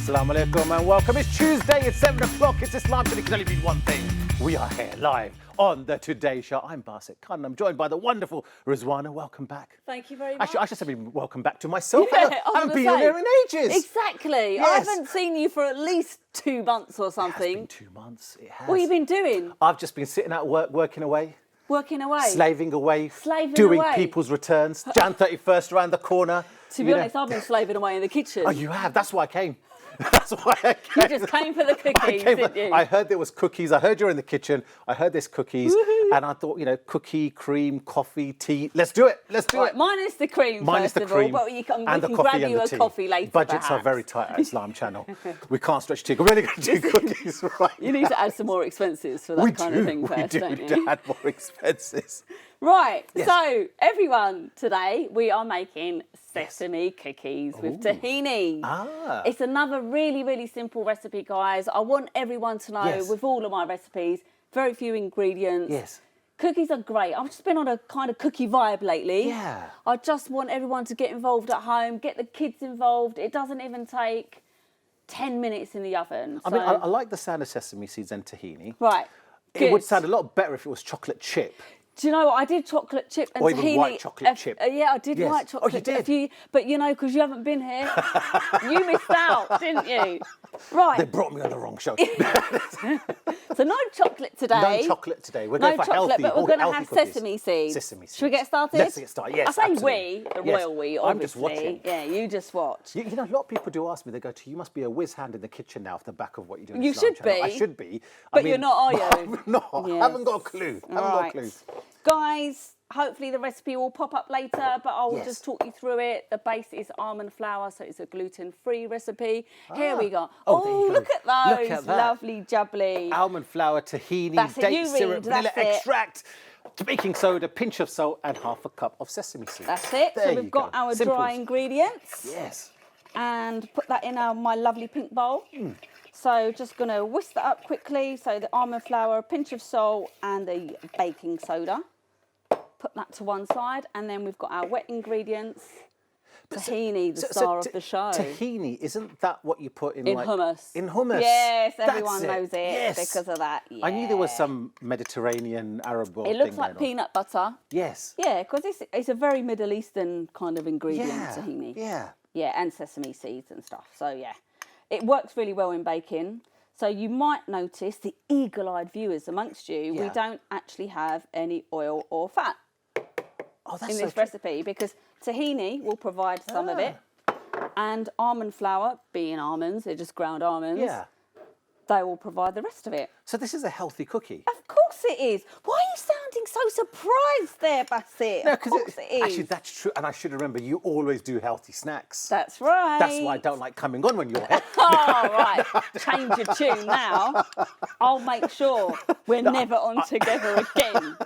Assalamu alaikum and welcome. It's Tuesday, it's 7 o'clock, it's Islam, and it can only mean one thing. We are here live on the Today Show. I'm Basit Khan. I'm joined by the wonderful Ruzvana. Welcome back. Thank you very much. Actually, I should say welcome back to myself. Yeah, I haven't been here in ages. Exactly. Yes. I haven't seen you for at least 2 months or something. It's been 2 months. It has. What have you been doing? I've just been sitting at work, working away. Working away? Slaving away. Slaving doing away. people's returns. Jan 31st around the corner. To be honest, I've been slaving away in the kitchen. Oh, you have? That's why I came. That's why I came. You just came for the cookies, didn't you? I heard there was cookies. I heard you were in the kitchen. I heard there's cookies. And I thought, cookie, cream, coffee, tea. Let's do it. Let's do it. Mine is the cream, Mine first is the of all, cream. but we can and the grab coffee you and the a tea. coffee later, Budgets are perhaps. very tight at Islam Channel. We can't stretch tea. We're only going to do cookies right You need to add some more expenses for that kind of thing first, don't We you? do add more expenses. Right, Yes. so everyone, today we are making sesame cookies with tahini. Ah. It's another really, really simple recipe, guys. I want everyone to know, Yes. with all of my recipes, very few ingredients. Yes. Cookies are great. I've just been on a kind of cookie vibe lately. Yeah. I just want everyone to get involved at home, get the kids involved. It doesn't even take 10 minutes in the oven. I mean, I like the sound of sesame seeds and tahini. Right, It would good. sound a lot better if it was chocolate chip. Do you know what? I did chocolate chip and Or tahini. even white chocolate chip. Yeah, I did Yes. white Oh, you chocolate. did? But because you haven't been here, you missed out, didn't you? They Right. brought me on the wrong show. So no chocolate today. No chocolate today. We're No going for chocolate, healthy. but we're all going to healthy have cookies. sesame seeds. Sesame seeds. Should we get started? Let's get started. Yes, I say absolutely. we, the Yes. royal we, I'm just obviously. watching. Yeah, you just watch. You know, a lot of people do ask me, they go to, you must be a whiz hand in the kitchen now off the back of what you do in You Islam should Channel." be. I should be. But you're not, are you? I'm not. I Yes. haven't got a clue. I haven't got a clue. Guys, hopefully the recipe will pop up later, but I will Yes. just talk you through it. The base is almond flour, so it's a gluten-free recipe. Here we go. Oh, there you go. Look at those. Look at that. Lovely jubbly. Almond flour, tahini, That's it, date you syrup, read, vanilla that's it. extract, baking soda, pinch of salt, and half a cup of sesame seeds. That's it. There So you we've got go. our Simples. dry ingredients. Yes. And put that in my lovely pink bowl. So just going to whisk that up quickly. So the almond flour, a pinch of salt, and the baking soda. Put that to one side, and then we've got our wet ingredients. Tahini, the star of the show. Tahini, isn't that what you put in, In like... hummus. In hummus. Yes, That's everyone knows it Yes. because of that. I knew there was yeah. some Mediterranean Arab world It looks thing like going on. peanut butter. Yes. Yeah, because it's a very Middle Eastern kind of ingredient, Yeah. tahini. Yeah. Yeah, and sesame seeds and stuff. So yeah, it works really well in baking. So you might notice, the eagle-eyed viewers amongst you, we Yeah. don't actually have any oil or fat Oh, that's in so this true. recipe because tahini will provide some of Ah. it, and almond flour, being almonds, they're just ground almonds. Yeah. They will provide the rest of it. So this is a healthy cookie. Of course it is. Why are you sounding so surprised there, Basit? No, Of course it is. actually, that's true. And I should remember, you always do healthy snacks. That's right. That's why I don't like coming on when you're here. Oh, right. Change your tune now. I'll make sure we're never on together again.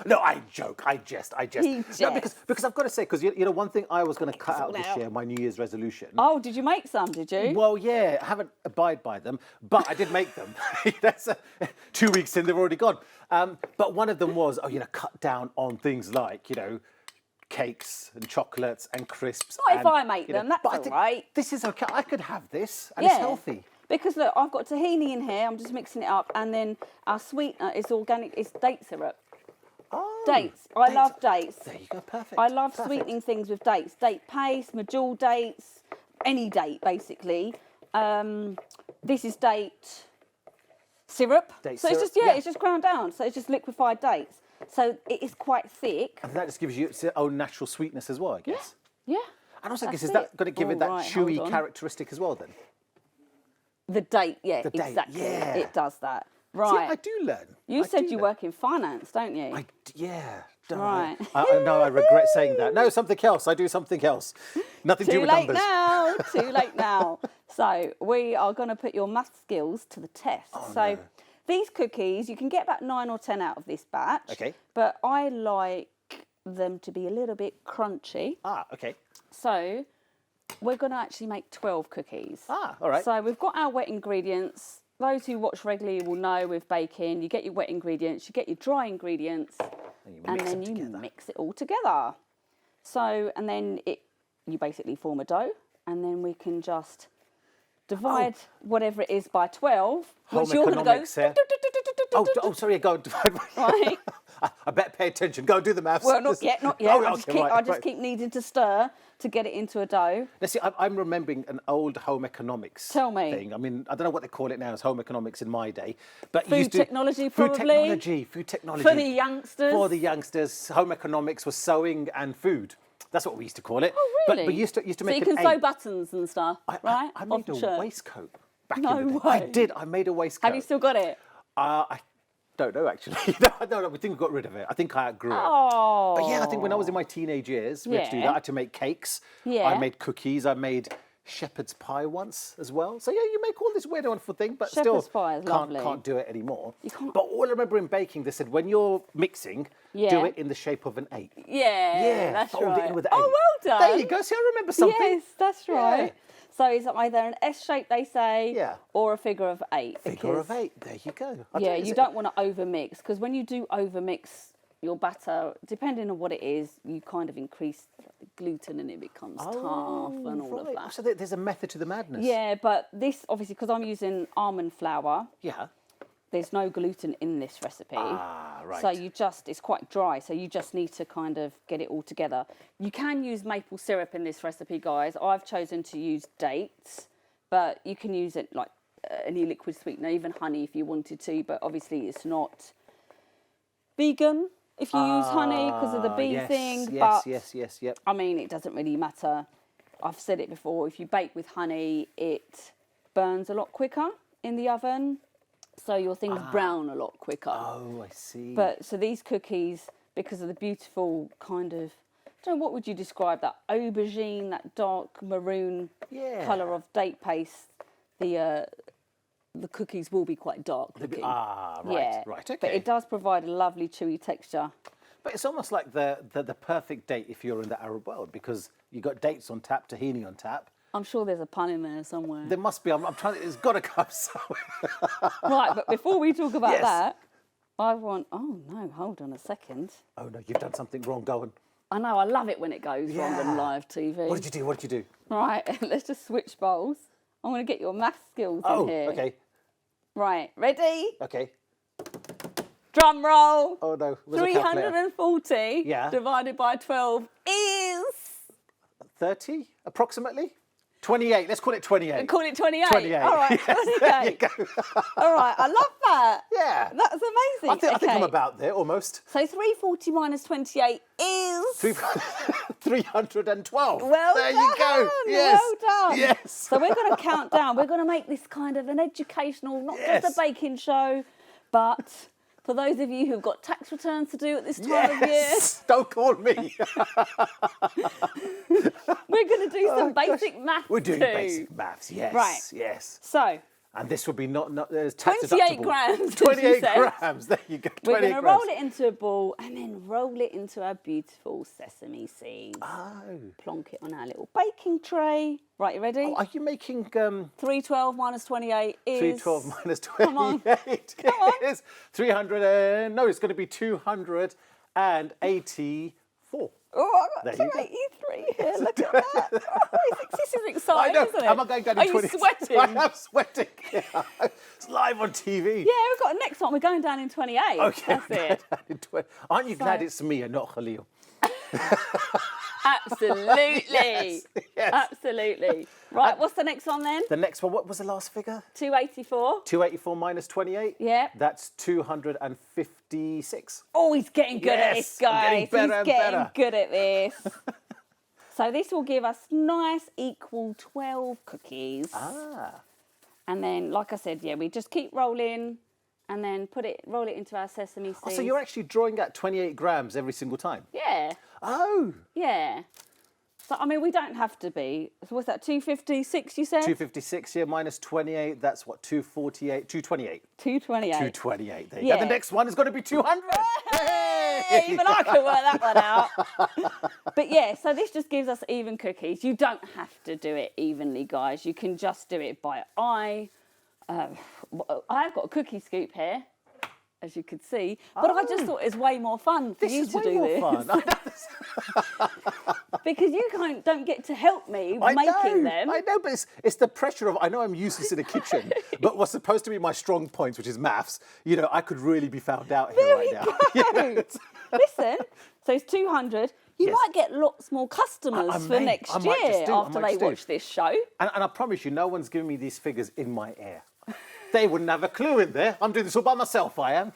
No, I joke. I jest. He No, jests. because I've got to say, because you know, one thing I was going to cut out all this out. year, my New Year's resolution. Oh, did you make some, did you? Well, yeah, I haven't abided by them, but I did make them. That's 2 weeks in, they're already gone. But one of them was, cut down on things like, cakes and chocolates and crisps. Not if and, I make them, that's but I all think right. This is okay. I could have this, and it's healthy. Because look, I've got tahini in here, I'm just mixing it up, and then our sweetener is organic, it's date syrup. Oh, Dates. I love dates. There you go, perfect. I love perfect. sweetening things with dates. Date paste, medjool dates, any date basically. This is date syrup. Date so syrup, it's just yeah. it's just ground down. So it's just liquefied dates. So it is quite thick. And that just gives you its own natural sweetness as well, I guess. Yeah. And also, I guess, That's is that it. going to give it that All right, hold chewy on. characteristic as well, then? The date, yeah, The date, exactly. yeah. It does that. See, Right. I do learn. You I said do you learn. work in finance, don't you? Yeah. Don't Right. I know, I regret saying that. No, something else. I do something else. Nothing to do Too with late numbers. now. Too late now. So we are going to put your math skills to the test. So no. these cookies, you can get about 9 or 10 out of this batch. Okay. But I like them to be a little bit crunchy. Ah, okay. So we're going to actually make 12 cookies. Ah, all right. So we've got our wet ingredients. Those who watch regularly will know with baking, you get your wet ingredients, you get your dry ingredients, and then you mix it all together. So, and then you basically form a dough, and then we can just divide whatever it is by 12, Home which you're going to go... economics here. Oh, sorry, go. Right. I better pay attention. Go do the maths. Well, not yet, not yet. Oh, I just keep needing to stir to get it into a dough. Now, see, I'm remembering an old home economics Tell me. thing. I mean, I don't know what they call it now as home economics in my day. But it Food used to, technology, food probably. Food technology. For the youngsters. For the youngsters, home economics was sewing and food. That's what we used to call it. Oh, really? But used to So make you can an sew eight. buttons and stuff, right? I made Off a the shirt. waistcoat back No in the day. way. I did. I made a waistcoat. Have you still got it? I don't know, actually. No, we think we got rid of it. I think I outgrew it. Oh. But yeah, I think when I was in my teenage years, we had to do Yeah. that. I had to make cakes. Yeah. I made cookies. I made shepherd's pie once as well. So yeah, you make all this weird and wonderful thing, but Shepherd's still pie is lovely. can't do it anymore. You can't. But all I remember in baking, they said when you're mixing, Yeah. do it in the shape of an 8. Yeah, that's fold right. it in with an Oh, 8. well done. There you go. See, I remember something. Yes, that's right. Yeah. So it's either an S shape, they say, Yeah. or a figure of 8. Figure of because- 8. There you go. I Yeah, is you it- don't want to overmix, because when you do overmix your batter, depending on what it is, you kind of increase the gluten and it becomes tough and all of right. that. So there's a method to the madness. Yeah, but this, obviously, because I'm using almond flour, Yeah. there's no gluten in this recipe. Ah, right. So it's quite dry, so you just need to kind of get it all together. You can use maple syrup in this recipe, guys. I've chosen to use dates, but you can use it like any liquid sweetener, even honey if you wanted to, but obviously it's not vegan if you use honey because of the bee yes, thing. Yes, but yep. I mean, it doesn't really matter. I've said it before, if you bake with honey, it burns a lot quicker in the oven, so your things brown a lot quicker. Oh, I see. But so these cookies, because of the beautiful kind of, I don't know, what would you describe that aubergine, that dark maroon Yeah. colour of date paste, the cookies will be quite dark looking. Right, Yeah. right, okay. But it does provide a lovely chewy texture. But it's almost like the perfect date if you're in the Arab world, because you got dates on tap, tahini on tap. I'm sure there's a pun in there somewhere. There must be. I'm trying. It's got to come somewhere. Right, but before we talk about Yes. that, I want, oh no, hold on a second. Oh no, you've done something wrong. Go on. I know, I love it when it goes wrong on Yeah. live TV. What did you do? What did you do? Right, let's just switch bowls. I'm going to get your math skills Oh, in here. okay, Right, ready? okay. Drum roll. Oh no, where's the calculator? 340 Yeah. divided by 12 is... 30, approximately. 28. Let's call it 28. Call it 28. 28. All right, Yes, 28. there you go. All right, I love that. Yeah. That's amazing. I think I'm Okay. about there almost. So 340 minus 28 is... 312. Well there done. you go. Yes. Well done. Yes. So we're going to count down. We're going to make this kind of an educational, not Yes. just a baking show, but for those of you who've got tax returns to do at this time of year, Yes. Don't call me. we're going to do some basic maths We're doing too. basic maths. Yes. Right. Yes. So And this would be not tax 28 deductible. grams, as you 28 said. grams. There you go. we're 28 going to grams. roll it into a ball and then roll it into our beautiful sesame seeds. Oh. Plonk it on our little baking tray. Right, you ready? Are you making 312 minus 28 is... 312 minus 28? Come on. Come on. Is 300 and... No, it's going to be 284. Oh, I There got you go. 283 here. Look at that. Oh, this is exciting, I know. isn't it? Am I going down to Are you 20? sweating? I am sweating. Yeah. It's live on TV. Yeah, we've got next one. We're going down in 28. Okay. That's it. Aren't you glad it's me and not Khalil? Absolutely. Yes, yes. Absolutely. Right, what's the next one then? The next one, what was the last figure? 284. 284 minus 28? Yeah. That's 256. Oh, he's getting good at this, Yes, I'm guys. getting better He's and getting better. good at this. So this will give us nice equal 12 cookies. Ah. And then, like I said, yeah, we just keep rolling and then roll it into our sesame seeds. Oh, so you're actually drawing out 28 grams every single time? Yeah, Oh. yeah. So, I mean, we don't have to be. So what's that, 256 you said? 256 here minus 28, that's what, 248, 228. 228. 228, there you Yeah. go. The next one is going to be 200. Hey, even I can work that one out. But yeah, so this just gives us even cookies. You don't have to do it evenly, guys. You can just do it by eye. I've got a cookie scoop here, as you could see, but I just thought it's way more fun for you This to is way do more this. fun. because you don't get to help me making them. I know, but it's the pressure of, I know I'm useless in the kitchen, but what's supposed to be my strong points, which is maths, you know, I could really be found out here right now. There we go. Listen, so it's 200. You might get lots more customers for next year after they watch this show. And I promise you, no one's giving me these figures in my ear. They wouldn't have a clue in there. I'm doing this all by myself, I am.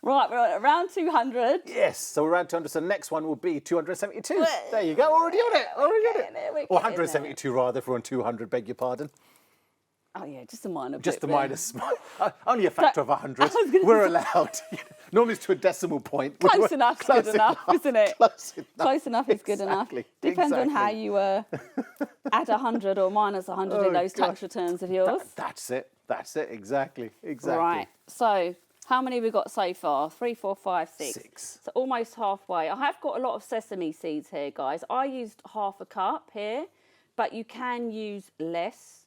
Right, we're at around 200. Yes, so we're around 200. So the next one will be 272. There you go, already on it. Or 172 rather, if we're on 200, beg your pardon. Oh yeah, just a minor Just bit a minor, only a factor of 100. We're allowed. Normally it's to a decimal point. Close enough is good enough, isn't it? Close enough is good enough. Depends on how you add 100 or minus 100 in those tax returns of yours. That's it. Exactly. Right. So how many have we got so far? 3, 4, 5, 6. So almost halfway. I have got a lot of sesame seeds here, guys. I used half a cup here, but you can use less.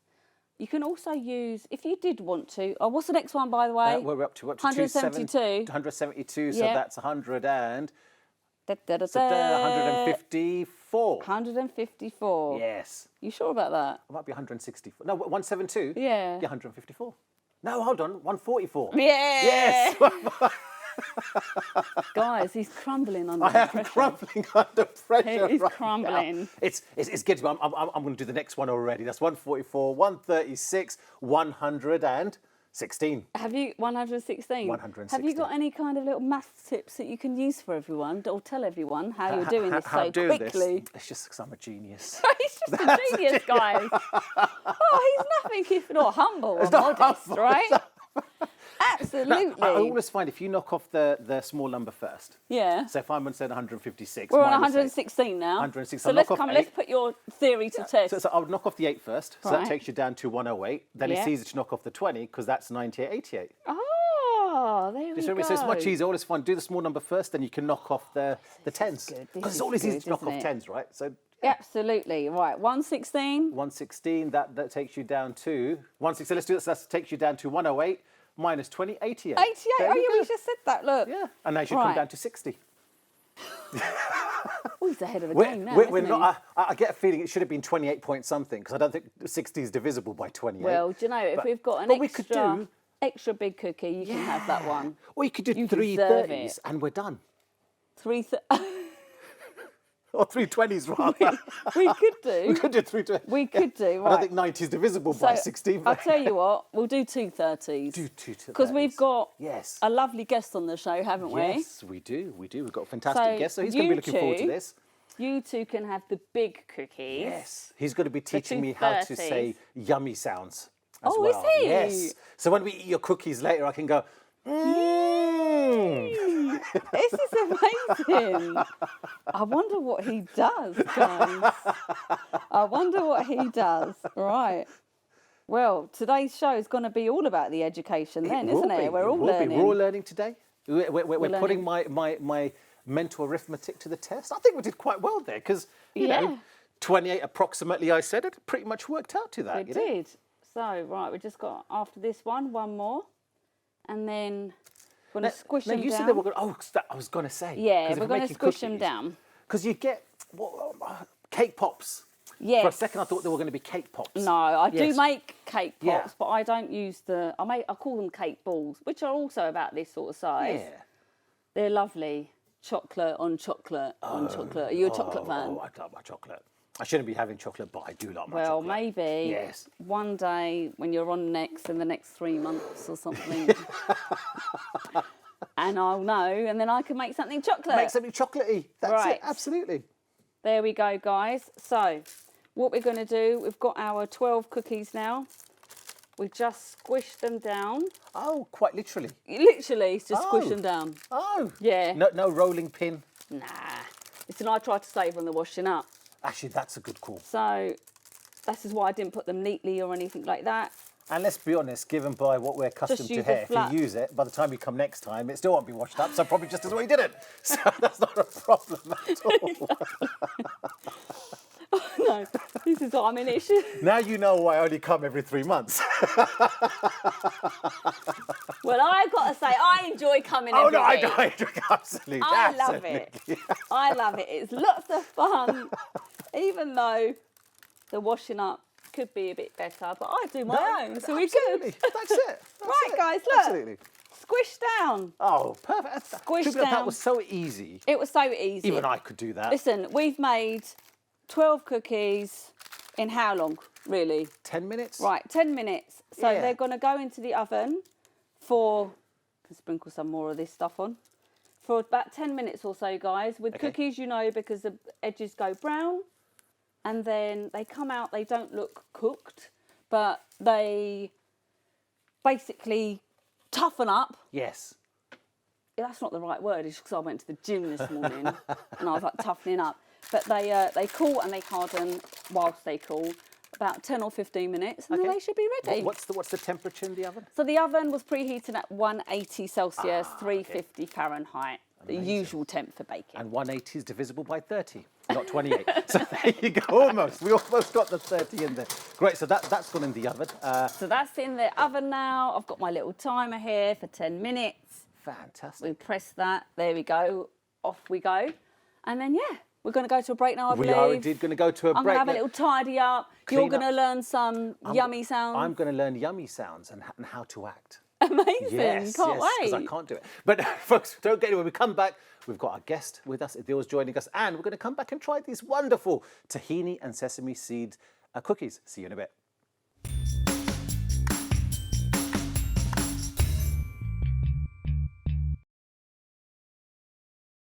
You can also use, if you did want to. Oh, what's the next one, by the way? We're up to 172. 172. So that's 100 and 154. 154. Yes. You sure about that? It might be 164. No, 172. Yeah. 154. No, hold on. 144. Yeah. Yes. Guys, he's crumbling under I am pressure. crumbling under pressure. He's right crumbling. Now. It's good. I'm going to do the next one already. That's 144, 136, 116. Have you 116? 116. Have you got any kind of little maths tips that you can use for everyone, or tell everyone how you're doing this so quickly? It's just because I'm a genius. He's just a genius, guys. Oh, he's nothing if not humble or modest, right? Absolutely. I always find if you knock off the small number first. Yeah. So if I'm on say 156. We're on 116 now. 116. So let's put your theory to test. So I would knock off the 8 first. So that takes you down to 108. Then it's easy to knock off the 20 because that's 98, 88. Oh, there we go. So it's much easier. Always fun. Do the small number first, then you can knock off the tens. Because it's always easy to knock off tens, right? So absolutely. Right. 116. 116. That takes you down to 116. Let's do this. That takes you down to 108. Minus 20, 88. 88? Oh, yeah, we just said that, look. Yeah, and now you should come down to 60. Oh, he's ahead of the game now, isn't he? I get a feeling it should have been 28 point something, because I don't think 60 is divisible by 28. Well, do you know, if we've got an extra big cookie, you can have that one. Or you could do 3 30s and we're done. 3 Or 3 20s rather. We could do. We could do 3 20s. We could do, right. I don't think 90 is divisible by 16. I'll tell you what, we'll do 2 30s. Do 2 30s. Because we've got a lovely guest on the show, haven't we? Yes, we do. We've got a fantastic guest, so he's going to be looking forward to this. You two can have the big cookies. Yes. He's going to be teaching me how to say yummy sounds as well. Is he? Yes. So when we eat your cookies later, I can go, This is amazing. I wonder what he does, guys. I wonder what he does. Right. Well, today's show is going to be all about the education then, isn't it? We're all learning. We're all learning today. We're putting my mental arithmetic to the test. I think we did quite well there because, you know, 28 approximately, I said it, pretty much worked out to that. We did. So, right, we just got, after this one more. And then we're going to squish them down. You said that we're going to, I was going to say. Yeah, we're going to squish them down. Because you get cake pops. Yes. For a second I thought they were going to be cake pops. No, I do make cake pops, but I don't use I call them cake balls, which are also about this sort of size. Yeah. They're lovely. Chocolate on chocolate on chocolate. Are you a chocolate fan? Oh, I love my chocolate. I shouldn't be having chocolate, but I do like my chocolate. Well, maybe one day when you're on next in the next 3 months or something, and I'll know, and then I can make something chocolate. Make something chocolatey. That's it, absolutely. There we go, guys. So, what we're going to do, we've got our 12 cookies now. We just squish them down. Oh, quite literally. Literally, just squish them down. Oh. Yeah. No rolling pin? Nah. Listen, I try to save when they're washing up. Actually, that's a good call. So, this is why I didn't put them neatly or anything like that. And let's be honest, given by what we're accustomed to here, if you use it, by the time you come next time, it still won't be washed up, so probably just as well you did it. So that's not a problem at all. Oh, no, this is what I mean. It should... Now you know why I only come every 3 months. Well, I've got to say, I enjoy coming every week. I enjoy absolutely. I love it. I love it. It's lots of fun. though the washing up could be a bit better, but I do my own, so we're absolutely. good. That's it. That's Right, it. guys, look. Absolutely. Squish down. Oh, perfect. Squish Truth be told, down. that was so easy. It was so easy. Even I could do that. Listen, we've made 12 cookies in how long, really? 10 minutes? Right, 10 minutes. So Yeah. they're going to go into the oven for, can sprinkle some more of this stuff on, for about 10 minutes or so, guys. With Okay. cookies, you know, because the edges go brown and then they come out, they don't look cooked, but they basically toughen up. Yes. Yeah, that's not the right word, it's because I went to the gym this morning and I was like toughening up. But they cool and they harden whilst they cool, about 10 or 15 minutes, and then Okay. they should be ready. What's the temperature in the oven? So the oven was preheated at 180 Celsius, Ah, 350 Fahrenheit, the usual temp for baking. And 180 is divisible by 30, not 28. So there you go, almost. We almost got the 30 in there. Great, so that's gone in the oven. So that's in the oven now. I've got my little timer here for 10 minutes. Fantastic. We press that, there we go, off we go. And then, yeah, we're going to go to a break now, I We believe. are indeed going to go to a I'm break. going to have a now. little tidy up. Clean You're going to up. learn some yummy sounds. I'm going to learn yummy sounds and how to act. Amazing. Yes, Can't yes, because I wait. can't do it. But folks, don't get anywhere. We come back. We've got our guest with us. Adil's joining us. And we're going to come back and try these wonderful tahini and sesame seed cookies. See you in a bit.